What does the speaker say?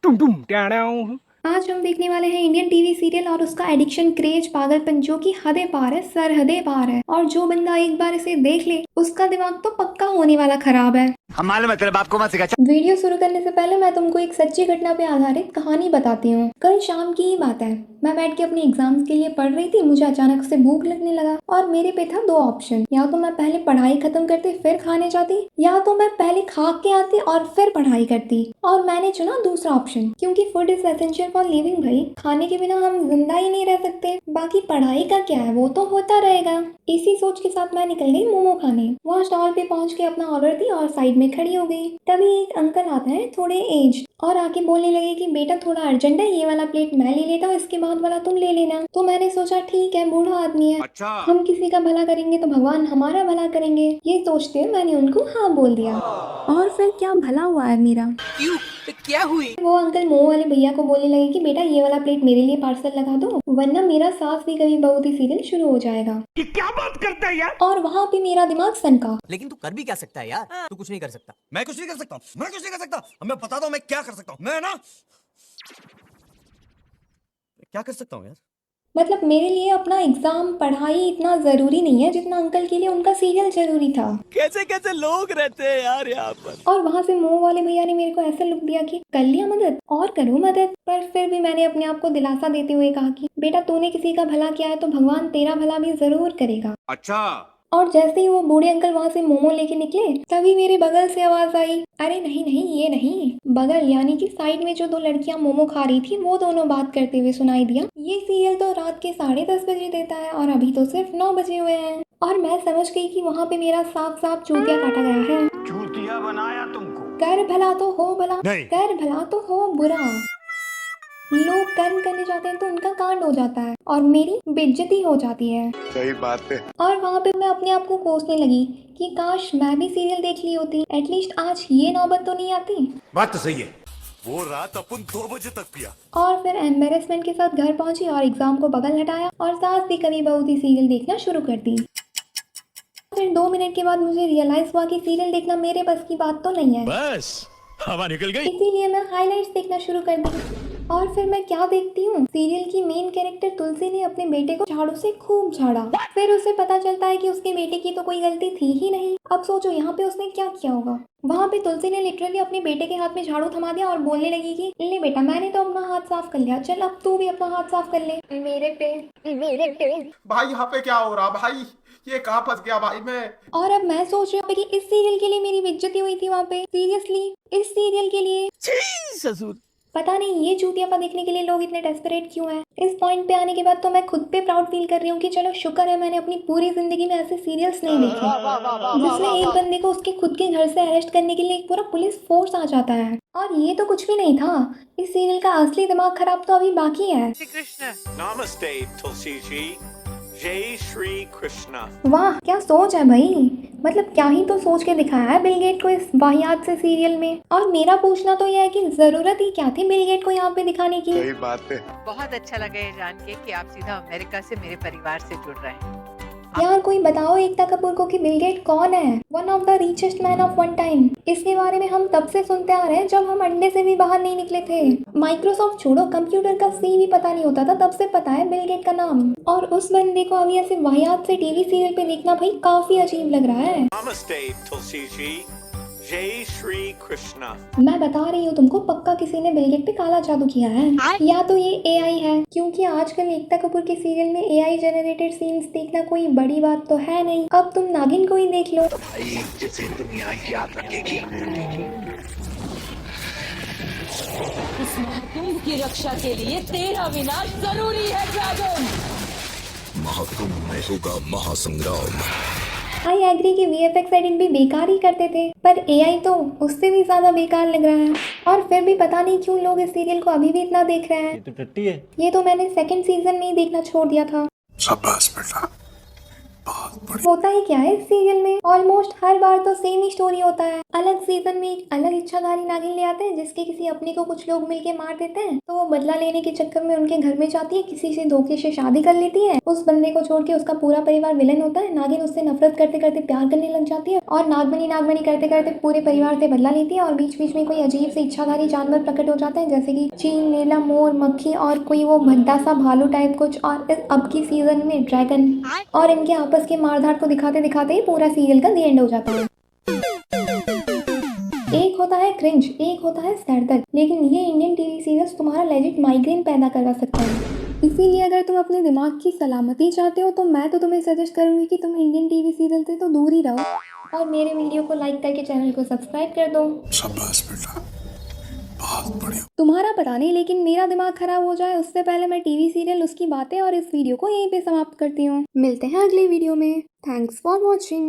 आज हम देखने वाले हैं इंडियन टीवी सीरियल और उसका एडिक्शन, क्रेज, पागलपन जो कि हदें पार है, सरहदें पार है। और जो बंदा एक बार इसे देख ले उसका दिमाग तो पक्का होने वाला खराब है। हमारे मतलब आपको मत सिखा। वीडियो शुरू करने से पहले मैं तुमको एक सच्ची घटना पे आधारित कहानी बताती हूँ। कल शाम की ही बात है, मैं बैठ के अपने एग्जाम्स के लिए पढ़ रही थी। मुझे अचानक से भूख लगने लगा और मेरे पे था दो ऑप्शन, या तो मैं पहले पढ़ाई खत्म करती फिर खाने जाती, या तो मैं पहले खा के आती और फिर पढ़ाई करती। और मैंने चुना दूसरा ऑप्शन, क्योंकि food is essential for living भाई। खाने के बिना हम जिंदा ही नहीं रह सकते, बाकी पढ़ाई का क्या है, वो तो होता रहेगा। इसी सोच के साथ मैं निकल गई मोमो खाने। वहाँ स्टॉल पे पहुँच के अपना ऑर्डर दी और साइड में खड़ी हो गई। तभी एक अंकल आता है, थोड़े एज, और आके बोलने लगे कि बेटा थोड़ा अर्जेंट है, ये वाला प्लेट मैं ले लेता हूँ, इसके बाद वाला तुम ले लेना। तो मैंने सोचा ठीक है, बूढ़ा आदमी है, अच्छा। हम किसी का भला करेंगे तो भगवान हमारा भला करेंगे। ये सोचते हुए मैंने उनको हाँ बोल दिया। और फिर क्या भला हुआ है मेरा। क्यों? क्या हुई? वो अंकल मोमो वाले भैया को बोलने लगे कि बेटा ये वाला प्लेट मेरे लिए पार्सल लगा दो, वरना मेरा सास भी कभी बहू थी सीरियल शुरू हो जाएगा। ये क्या बात करता है यार? और वहाँ पे मेरा दिमाग सनका। लेकिन तू कर भी क्या सकता है यार? तू कुछ नहीं कर सकता। मैं कुछ नहीं कर सकता, मैं कुछ नहीं कर सकता। अब मैं बताता हूँ मैं क्या कर सकता हूँ। मैं ना क्या कर सकता हूँ यार। मतलब मेरे लिए अपना एग्जाम, पढ़ाई इतना जरूरी नहीं है जितना अंकल के लिए उनका सीरियल जरूरी था। कैसे कैसे लोग रहते हैं यार यहाँ पर। और वहाँ से मोह वाले भैया ने मेरे को ऐसा लुक दिया कि कर लिया मदद और करो मदद। पर फिर भी मैंने अपने आप को दिलासा देते हुए कहा कि बेटा तूने किसी का भला किया है तो भगवान तेरा भला भी जरूर करेगा। अच्छा। और जैसे ही वो बूढ़े अंकल वहाँ से मोमो लेके निकले, तभी मेरे बगल से आवाज आई, अरे नहीं नहीं ये नहीं, बगल यानी कि साइड में जो दो लड़कियां मोमो खा रही थी वो दोनों बात करते हुए सुनाई दिया, ये सीरियल तो रात के 10:30 बजे देता है और अभी तो सिर्फ 9 बजे हुए हैं। और मैं समझ गई कि वहाँ पे मेरा साफ साफ चूतिया काटा गया है। चूतिया बनाया तुमको। कर भला तो हो भला, नहीं। कर भला तो हो बुरा। लोग कर्म करने जाते हैं तो उनका कांड हो जाता है और मेरी बेइज्जती हो जाती है। सही बात है। और वहाँ पे मैं अपने आप को कोसने लगी कि काश मैं भी सीरियल देख ली होती, एटलीस्ट आज ये नौबत तो नहीं आती। बात तो सही है। वो रात अपन 2 बजे तक पिया। और फिर एम्बेरसमेंट के साथ घर पहुंची और एग्जाम को बगल हटाया और सास भी कभी बहू थी सीरियल देखना शुरू कर दी। फिर 2 मिनट के बाद मुझे रियलाइज हुआ कि सीरियल देखना मेरे बस की बात तो नहीं है। बस हवा निकल गई। इसीलिए मैं हाइलाइट्स देखना शुरू कर दी। और फिर मैं क्या देखती हूँ, सीरियल की मेन कैरेक्टर तुलसी ने अपने बेटे को झाड़ू से खूब झाड़ा। फिर उसे पता चलता है कि उसके बेटे की तो कोई गलती थी ही नहीं। अब सोचो यहाँ पे उसने क्या किया होगा। वहाँ पे तुलसी ने लिटरली अपने बेटे के हाथ में झाड़ू थमा दिया और बोलने लगी कि ले बेटा मैंने तो अपना हाथ साफ कर लिया, चल अब तू भी अपना हाथ साफ कर ले। मेरे पे भाई यहाँ पे क्या हो रहा भाई, ये कहाँ फंस गया भाई मैं। और अब मैं सोच रही हूँ कि इस सीरियल के लिए मेरी बेइज्जती हुई थी वहाँ पे, सीरियसली इस सीरियल के लिए। ससुर। पता नहीं ये चूतियापा देखने के लिए लोग इतने डेस्परेट क्यों हैं। इस पॉइंट पे आने के बाद तो मैं खुद पे प्राउड फील कर रही हूँ कि चलो शुक्र है मैंने अपनी पूरी जिंदगी में ऐसे सीरियल्स नहीं देखे जिसमें एक बंदे को उसके खुद के घर से अरेस्ट करने के लिए एक पूरा पुलिस फोर्स आ जाता है। और ये तो कुछ भी नहीं था, इस सीरियल का असली दिमाग खराब तो अभी बाकी है। नमस्ते तुलसी जी, जय श्री कृष्णा। वाह क्या सोच है भाई, मतलब क्या ही तो सोच के दिखाया है बिल गेट को इस वाहियात से सीरियल में। और मेरा पूछना तो यह है कि जरूरत ही क्या थी बिल गेट को यहाँ पे दिखाने की। सही बात है। बहुत अच्छा लगा ये जान के कि आप सीधा अमेरिका से मेरे परिवार से जुड़ रहे हैं। यार कोई बताओ एकता कपूर को कि बिल गेट कौन है, one of the richest man of one time. इसके बारे में हम तब से सुनते आ रहे हैं जब हम अंडे से भी बाहर नहीं निकले थे। माइक्रोसॉफ्ट छोड़ो, कंप्यूटर का सी भी पता नहीं होता था, तब से पता है बिल गेट का नाम। और उस बंदे को अभी ऐसे वाहियात से टीवी सीरियल पे देखना भाई काफी अजीब लग रहा है। नमस्ते तुलसी जी, जय श्री कृष्णा। मैं बता रही हूँ तुमको, पक्का किसी ने बिल गेट पे काला जादू किया है, या तो ये एआई है, क्योंकि आजकल एकता कपूर के सीरियल में एआई जनरेटेड सीन्स देखना कोई बड़ी बात तो है नहीं। अब तुम नागिन को ही देख लो। इस महाकुंभ की रक्षा के लिए तेरा विनाश जरूरी है ड्रैगन। महाकुंभ में होगा महासंग्राम। आई एग्री कि वीएफएक्स एडिट भी बेकार ही करते थे, पर एआई तो उससे भी ज्यादा बेकार लग रहा है। और फिर भी पता नहीं क्यों लोग इस सीरियल को अभी भी इतना देख रहे हैं। ये तो टट्टी है। ये तो मैंने सेकंड सीजन में ही देखना छोड़ दिया था। शाबाश बेटा, होता ही क्या है इस सीरियल में, ऑलमोस्ट हर बार तो सेम ही स्टोरी होता है। अलग सीजन में एक अलग इच्छाधारी नागिन ले आते हैं जिसके किसी अपने को कुछ लोग मिलके मार देते हैं, तो वो बदला लेने के चक्कर में उनके घर में जाती है, किसी से धोखे से शादी कर लेती है। उस बंदे को छोड़ के उसका पूरा परिवार विलन होता है। नागिन उससे नफरत करते करते प्यार करने लग जाती है और नागमनी करते करते पूरे परिवार से बदला लेती है। और बीच बीच में कोई अजीब से इच्छाधारी जानवर प्रकट हो जाते हैं, जैसे कि चील, नीला मोर, मक्खी और कोई वो भद्दा सा भालू टाइप कुछ। और अब की सीजन में ड्रैगन, और इनके आपस के मारधाड़ को दिखाते दिखाते ही पूरा सीरियल का दी एंड हो जाता है। एक होता है क्रिंज, एक होता है सरदर्द, लेकिन ये इंडियन टीवी सीरियल्स तुम्हारा लेजिट माइग्रेन पैदा करवा सकता है। इसीलिए अगर तुम अपने दिमाग की सलामती चाहते हो तो मैं तो तुम्हें सजेस्ट करूंगी कि तुम इंडियन टीवी सीरियल से तो दूर ही रहो और मेरे वीडियो को लाइक करके चैनल को सब्सक्राइब कर दो। शाबाश बेटा, बहुत बढ़िया। तुम्हारा पता नहीं, लेकिन मेरा दिमाग खराब हो जाए उससे पहले मैं टीवी सीरियल, उसकी बातें और इस वीडियो को यहीं पे समाप्त करती हूँ। मिलते हैं अगली वीडियो में। Thanks for watching.